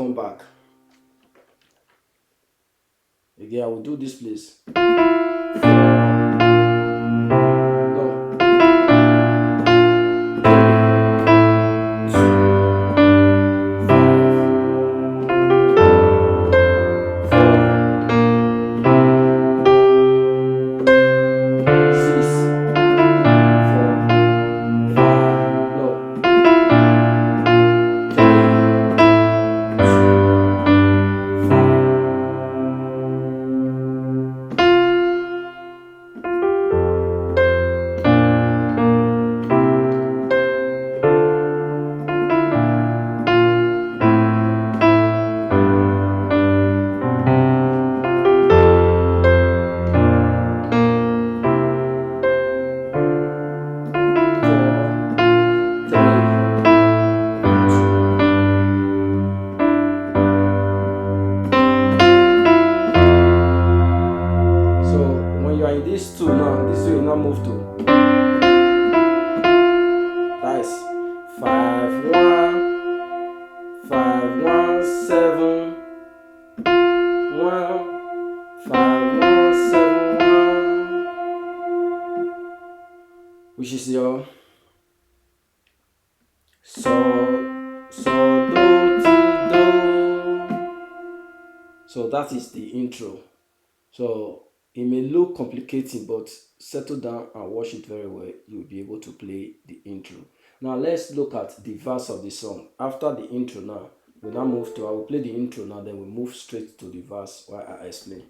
come back. Again, I will do this place. This two now, this way you now move to. Nice. 5 1 5 1 7 1 5 1 7 1, which is your so do ti do. So that is the intro. So it may look complicated, but settle down and watch it very well. You'll be able to play the intro. Now let's look at the verse of the song. After the intro now, we'll now move to, I will play the intro now, then we'll move straight to the verse while I explain.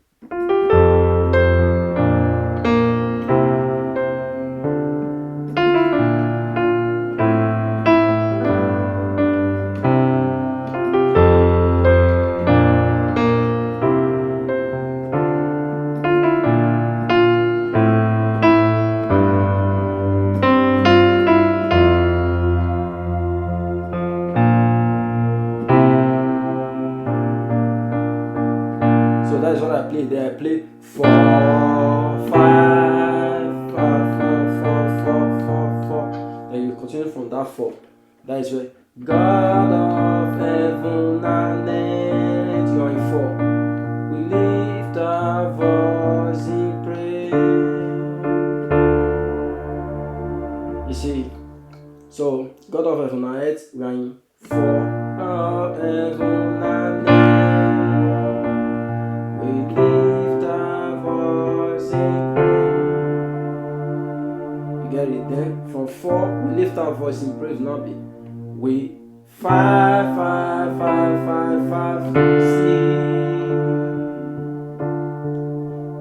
That is what I play there. I play 4 5 5 4 4 4 4. Then you continue from that 4. That is where God of heaven and earth, you're in 4. We lift our voice in praise. You see, so God of heaven and earth, we are in 4 of heaven and earth. Then from 4 we lift our voice in praise. Now be we 5 5 5 5 5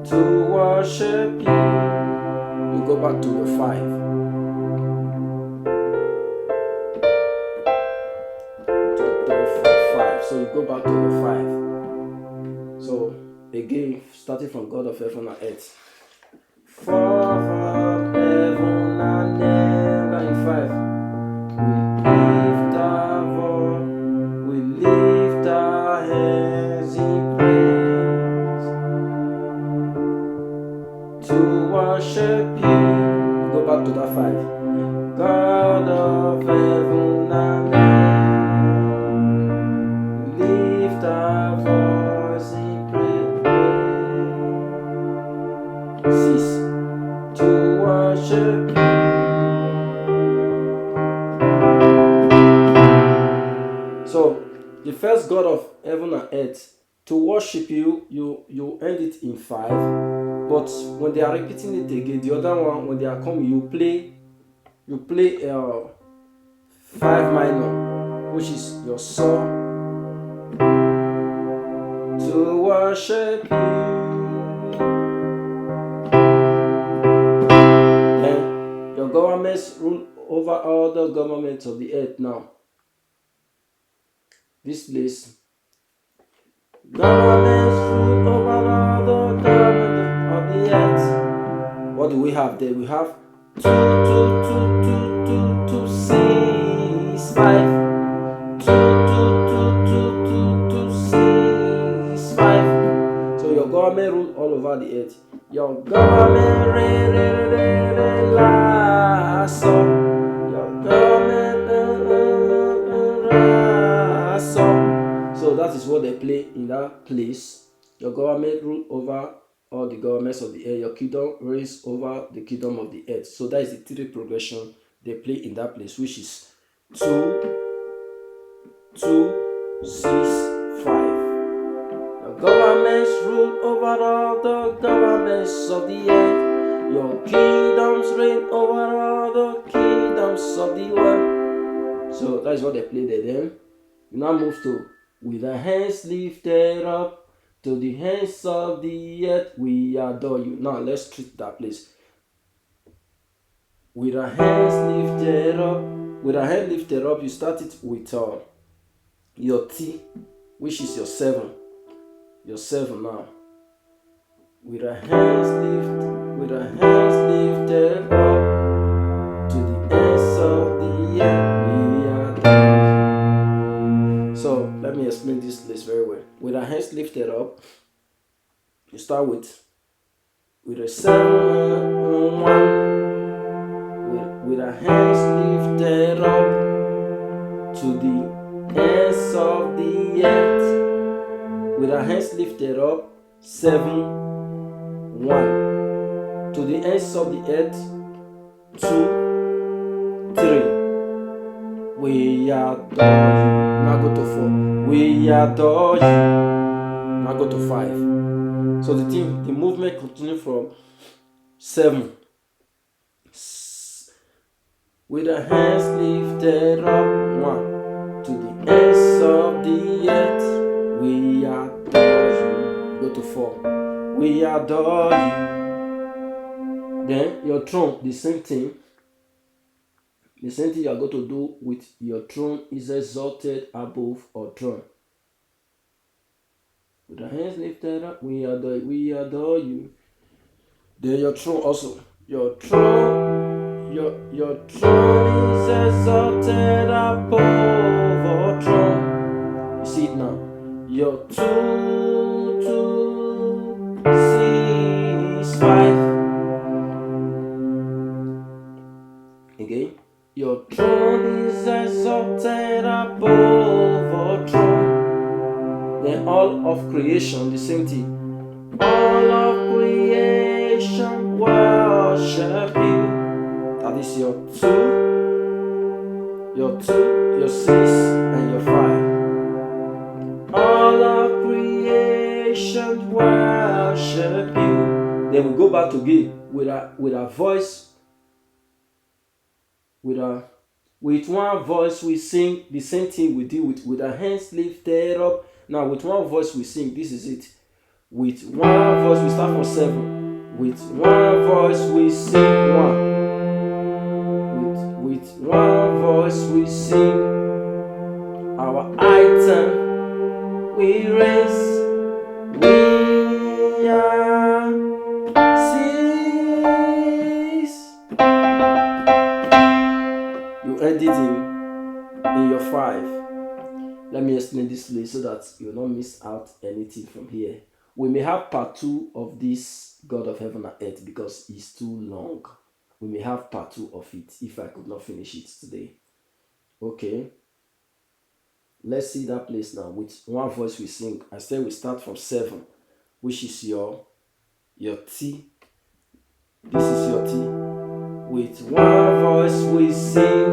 6 to worship you. You go back to your 5. 2 3 4 5. So you go back to your 5. So again, starting from God of heaven and earth. 4 from heaven and earth, in 5. We lift our hands in praise to worship you. Go back to that 5. God of heaven and earth, we lift our voice in praise. 6. To worship you. So the first God of heaven and earth, to worship you, you end it in 5. But when they are repeating it again, the other one, when they are coming, you play 5 minor, which is your saw. To worship you. Your governments rule over all the governments of the earth now. This place. Governments rule over all the governments of the earth. What do we have there? We have 2 2 2 2 2 2 6 5. 2 2 2 2 2 2 6 5. So your government rule all over the earth. Your government so your government so that what they play in that place. Your government rule over all the governments of the earth. Your kingdom reigns over the kingdom of the earth. So that is the three progression they play in that place, which is 2, 2, 6, 5. Your governments rule over all the governments of the earth. Your kingdoms reign over all the kingdoms of the world. So that is what they play there. Then you now move to with our hands lifted up to the hands of the earth, we adore you. Now let's treat that place. With our hands lifted up, you start it with your T, which is your 7. Your 7 now. With our hands lifted up to the ends of the earth, we adore you. So let me explain this place very well. With our hands lifted up, you start with a 7 1. With our hands lifted up to the ends of the earth. With our hands lifted up, 7 1. To the ends of the earth, 2 3. We adore you. Now go to 4. We adore you. Now go to 5. So the movement continues from 7. With our hands lifted up, 1. To the ends of the earth, we adore you. Go to 4. We adore you. Then your throne, the same thing. The same thing you are going to do with your throne is exalted above our throne. With our hands lifted up, we adore you. Then your throne also. Your throne is exalted above our throne. You see it now. Your 2, 6, 5. Again. Your throne is exalted above our throne. Then all of creation, the same thing. All of creation worship you. That is your 2, your 6, and your 5. All of creation worship you. Then we go back again with a voice. With one voice we sing the same thing we do with our hands lifted up. Now with one voice we sing. This is it. With one voice we start from 7. With one voice we sing 1. With one voice we sing our item. We raise. We are 6. You end it in your 5. Let me explain this place so that you will not miss out anything from here. We may have part 2 of this God of heaven and earth because it's too long. We may have part 2 of it if I could not finish it today. Okay. Let's see that place now. With one voice we sing. I said we start from 7, which is your T. This is your T. With one voice we sing,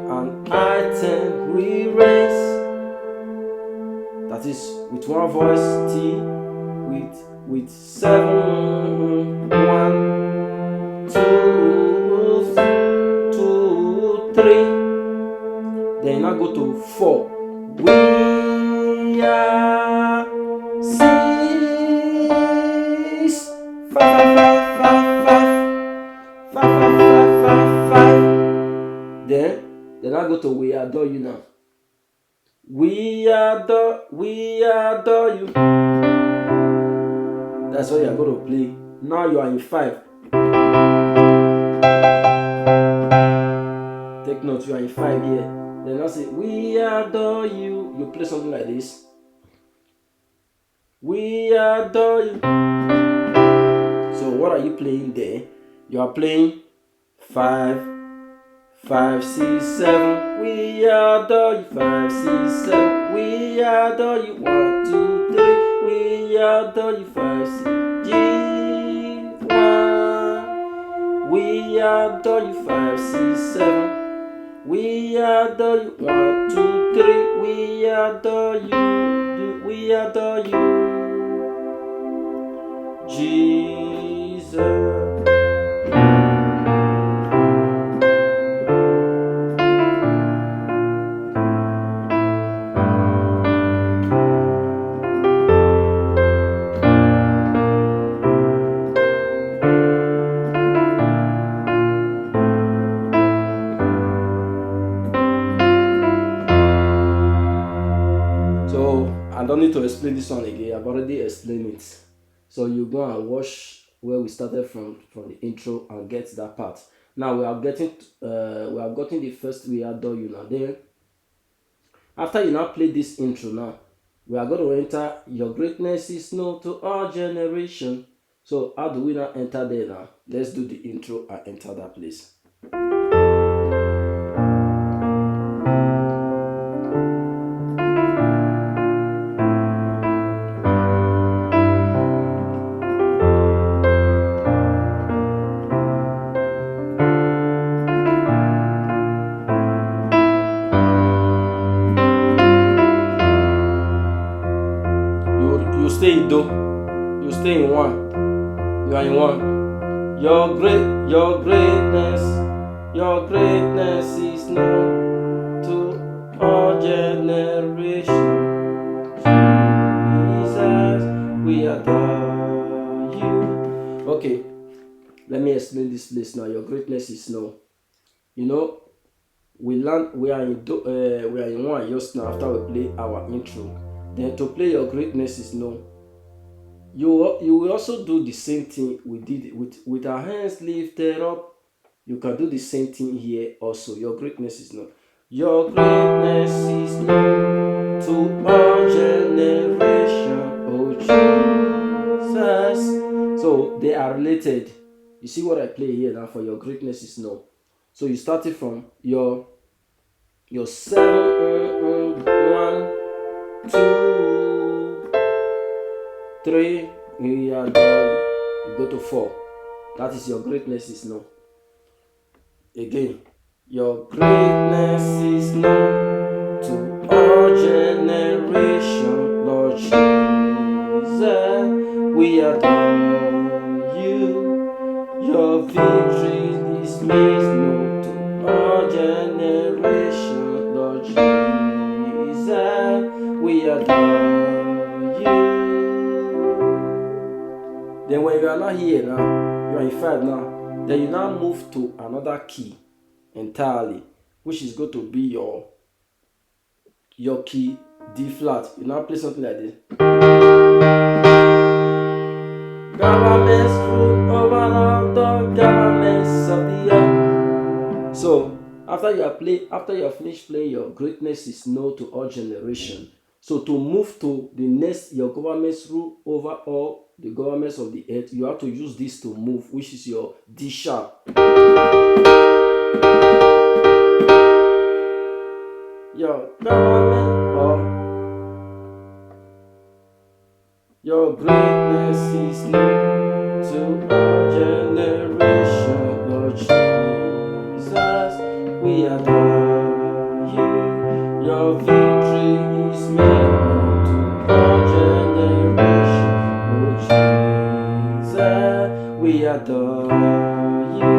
an item we raise. That is with one voice T. With 7 1 2 3. Then I go to 4. We are 6 5 5 5 5 5 5 5 5. Then I go to we adore you now. We adore you. That's what you are going to play. Now you are in 5. Take note, you are in 5 here. Then I say, we adore you. You play something like this. We adore you. So what are you playing there? You are playing 5 5 6 7. We adore you. 5 6 7. We adore you. 1, 2, 3. We adore you. 5, 6. G 1. We adore you. 5, 6, 7. We adore you. 1, 2, 3. We adore you. We adore you, Jesus. So I don't need to explain this one again. I've already explained it. So you go and watch where we started from the intro and get that part. Now we are getting we have gotten the first we adore you now. Then after you now play this intro now, we are going to enter your greatness is known to all generation. So how do we now enter there now? Let's do the intro and enter that place. You stay in do. You stay in one. You are in one. Your greatness is known to all generations. Jesus, we adore you. Okay, let me explain this place now. Your greatness is known. You know, we are in one just now after we play our intro. Then to play your greatness is known. You will also do the same thing we did with our hands lifted up. You can do the same thing here also. Your greatness is known. Your greatness is known to all generation, oh Jesus. So they are related. You see what I play here now for your greatness is known. So you started from your 7, 1, 2, 3, we adore you. You go to 4. That is your greatness is known. Again, your greatness is known to all generation, Lord Jesus. We adore you. Your victory is made known to all generation, Lord Jesus. We adore you. Then when you are not here now, you are in 5 now. Then you now move to another key entirely, which is going to be your key D flat. You now play something like this. Governments rule over all the governments of the earth. So after you have finished playing your greatness is known to all generation. So to move to the next, your governments rule over all the governments of the earth, you have to use this to move, which is your D sharp. Your government or your greatness is known to all generation, Lord Jesus. We adore you. Your victory is made known to all generation, Lord Jesus. We adore you.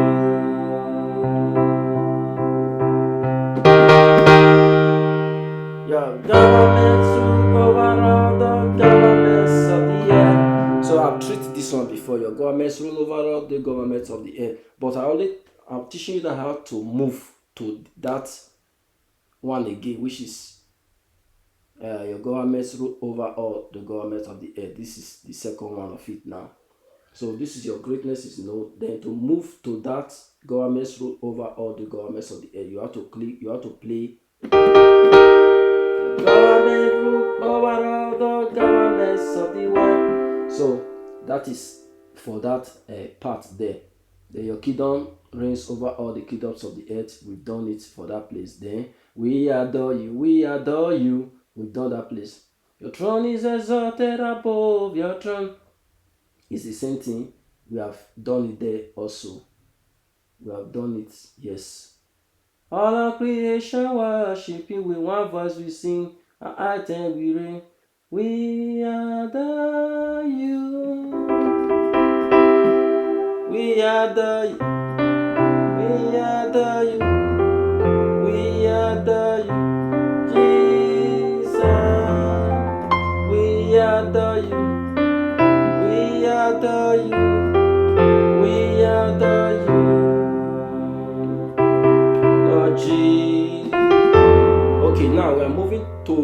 Your governments rule over all the governments of the earth. So I've treated this one before. Your governments rule over all the governments of the earth. But I'm teaching you how to move to that one again, which is your governments rule over all the governments of the earth. This is the second one of it now. So this is your greatness is known. Then to move to that governments rule over all the governments of the earth, you have to play government rule over all the governments of the world. So that is for that part there. Then your kingdom reigns over all the kingdoms of the earth. We've done it for that place. Then we adore you, we adore you, We've done that place. Your throne is exalted above your throne. It's the same thing. We have done it there also. We have done it, yes. All our creation worship you. With one voice we sing, an anthem we ring. We adore you. We adore you. We adore you. We adore you. Jesus. We adore you. We adore you. We adore you. Lord Jesus. Okay, now we are moving to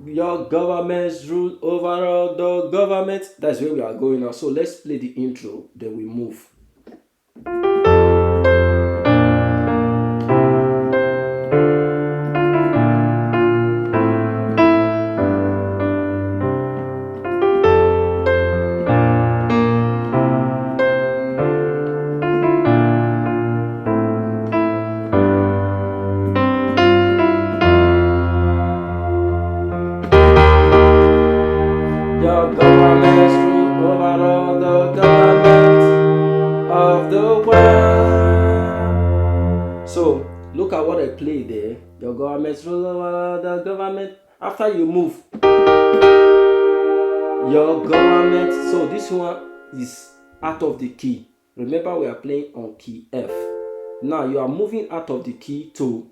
your government's rule over all the government. That's where we are going now. So let's play the intro, then we move. Your government's rule over all the government of the world. So look at what I played there. Your government's rule over all the government. After you move, your government. So this one is out of the key. Remember, we are playing on key F. Now you are moving out of the key to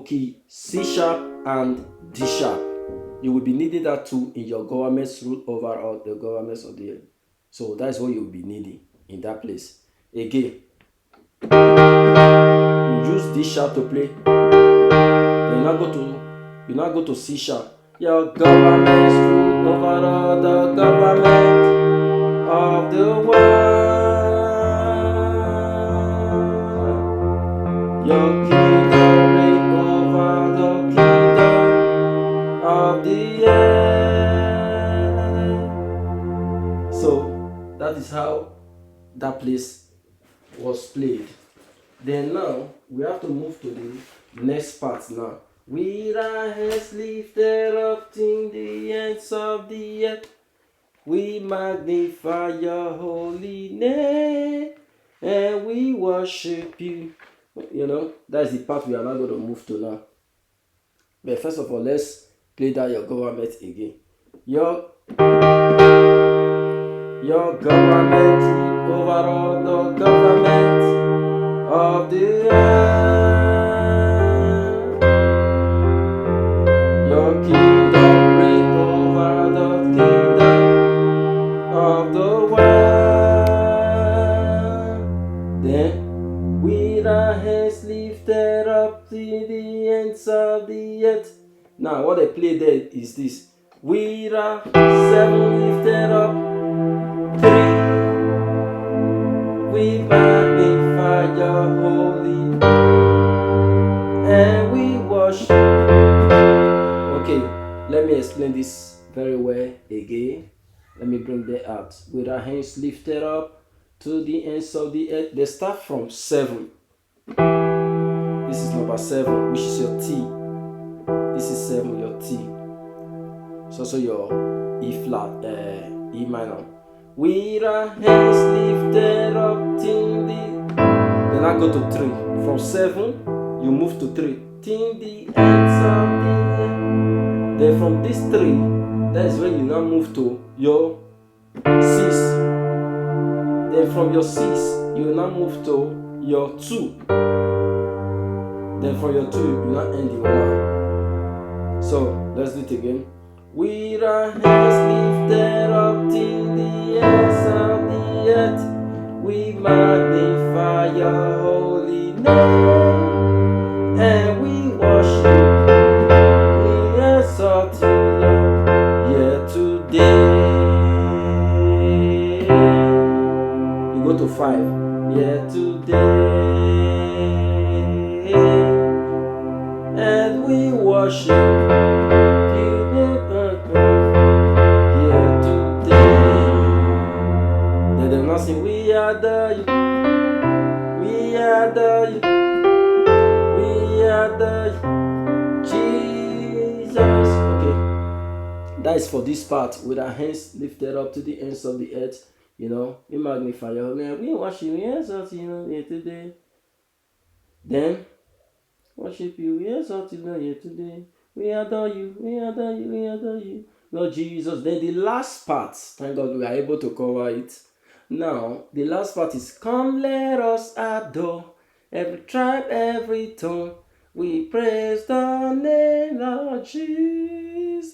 key C sharp and D sharp. You will be needing that too in your government's rule over all the governments of the earth. So that's what you will be needing in that place. Again, you use D sharp to play. Then you now go to C sharp. Your government's rule over all the government of the world. Your kingdom reign over the kingdom of the earth. So that is how that place was played. Then now we have to move to the next part now. With our hands lifted up to the ends of the earth, we magnify your holy name and we worship you. You know, that's the part we are now going to move to now. But first of all, let's play that your government again. Your government over all the government of the earth. Your kingdom reign over the kingdom of the world. Then with our hands lifted up to the ends of the earth. Now what I play there is this. With our 7 lifted up, 3, we magnify your holy and we worship. Okay, let me explain this very well again. Let me bring that out. With our hands lifted up to the ends of the earth. They start from 7. This is number 7, which is your T. This is 7, your T. It's also your E flat, E minor. With our hands lifted up till the. Then I go to 3. From 7, you move to 3. Till the ends of the earth. Then from this 3, that is when you now move to your 6. Then from your 6, you now move to your 2. Then from your 2, you now end in 1. So let's do it again. With our hands lifted up till the ends of the earth, we magnify your holy name and we worship. We exalt you, Lord, here today. You go to 5. Here today, and we worship. We adore you, we adore you, we adore you, Jesus. That is for this part, with our hands lifted up to the ends of the earth. We magnify your holy name. We worship you, yes, here today. Then worship you, we exalt you here today. We adore you, we adore you, we adore you, Lord Jesus. Then the last part, thank God we are able to cover it. Now, the last part is, come let us adore, every tribe, every tongue. We praise the name of Jesus.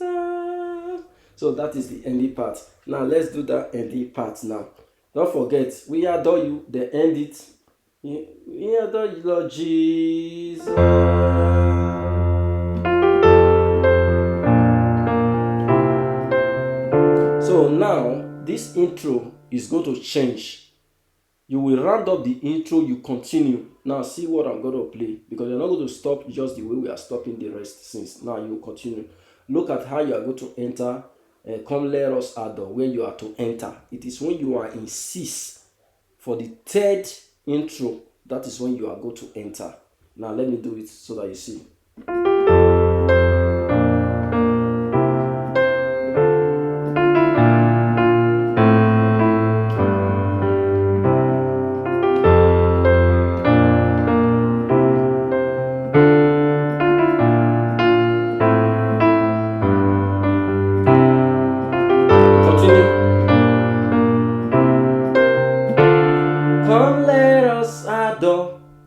So that is the ending part. Now let's do that ending part now. Don't forget, we adore you, then end it. We adore you, Lord Jesus. So now, this intro is going to change. You will round up the intro, you continue. Now see what I'm going to play, because you're not going to stop just the way we are stopping the rest since. Now you continue. Look at how you are going to enter. Come let us adore, where you are to enter. It is when you are in cease for the third intro. That is when you are going to enter. Now let me do it so that you see.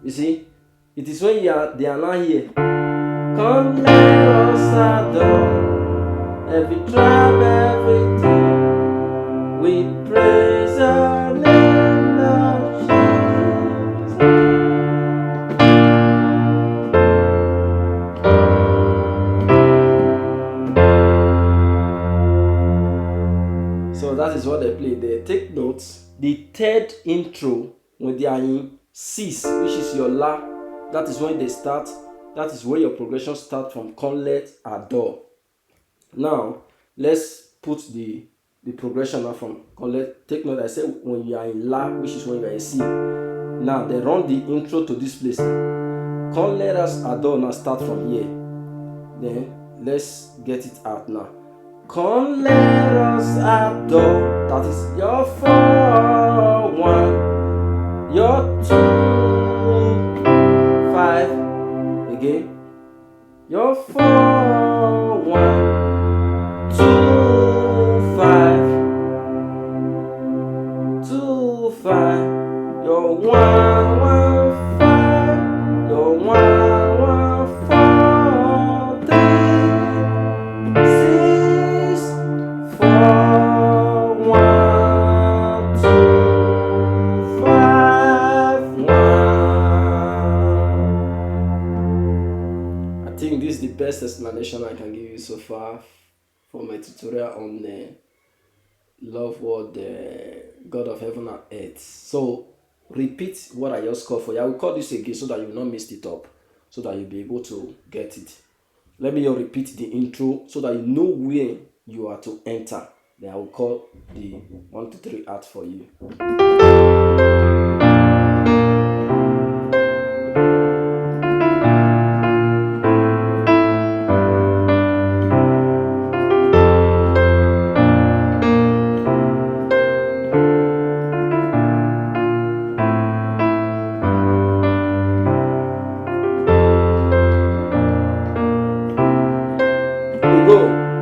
You see, it is when they are not here. Come let us adore, every tribe, every tongue. We praise your name, Lord Jesus. So that is what they play. They take notes. The third intro, when they are in cease, which is your la, that is when they start. That is where your progression starts from. Come let adore. Now let's put the progression now from come let. Take note, I said when you are in la, which is when you are in C. Now they run the intro to this place. Come let us adore. Now start from here. Then let's get it out now. Come let us adore. That is your 4-1, your 2-5. Again, your 4-1, 2-5, 2-5. Your 1-1-5, your 1-1-4-3, 6-4-1-2-5-1. I think this is the best explanation I can give you so far for my tutorial on the LoveWorld, God of Heaven and Earth. So repeat what I just called for you. I will call this again so that you will not mess it up, so that you'll be able to get it. Let me repeat the intro so that you know where you are to enter. Then I will call the 1, 2, 3 out for you.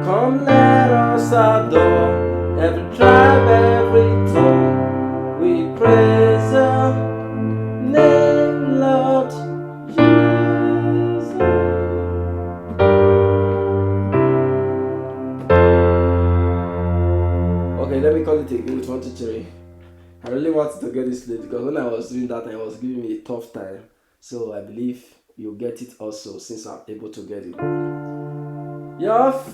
Come let us adore, every tribe, every tongue. We praise your name, Lord Jesus. Okay, let me call it again with 1, 2, 3. I really wanted to get this played because when I was doing that, it was giving me a tough time. So I believe you'll get it also since I'm able to get it. You're 4-1,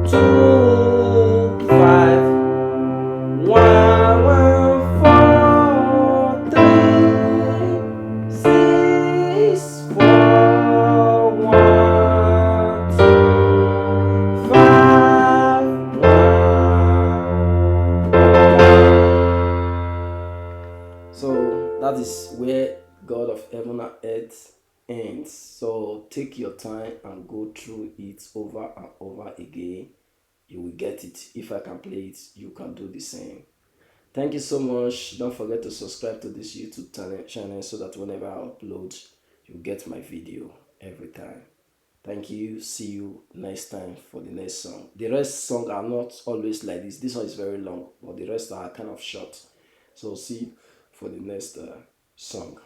2-5, 1-1-4-3, 6-4-1-2-5-1. So that is where God of Heaven and Earth ends. So take your time and go through it over and over again. You will get it. If I can play it, you can do the same. Thank you so much. Don't forget to subscribe to this YouTube channel so that whenever I upload, you get my video every time. Thank you. See you next time for the next song. The rest song are not always like this. This one is very long, but the rest are kind of short. So see you for the next song.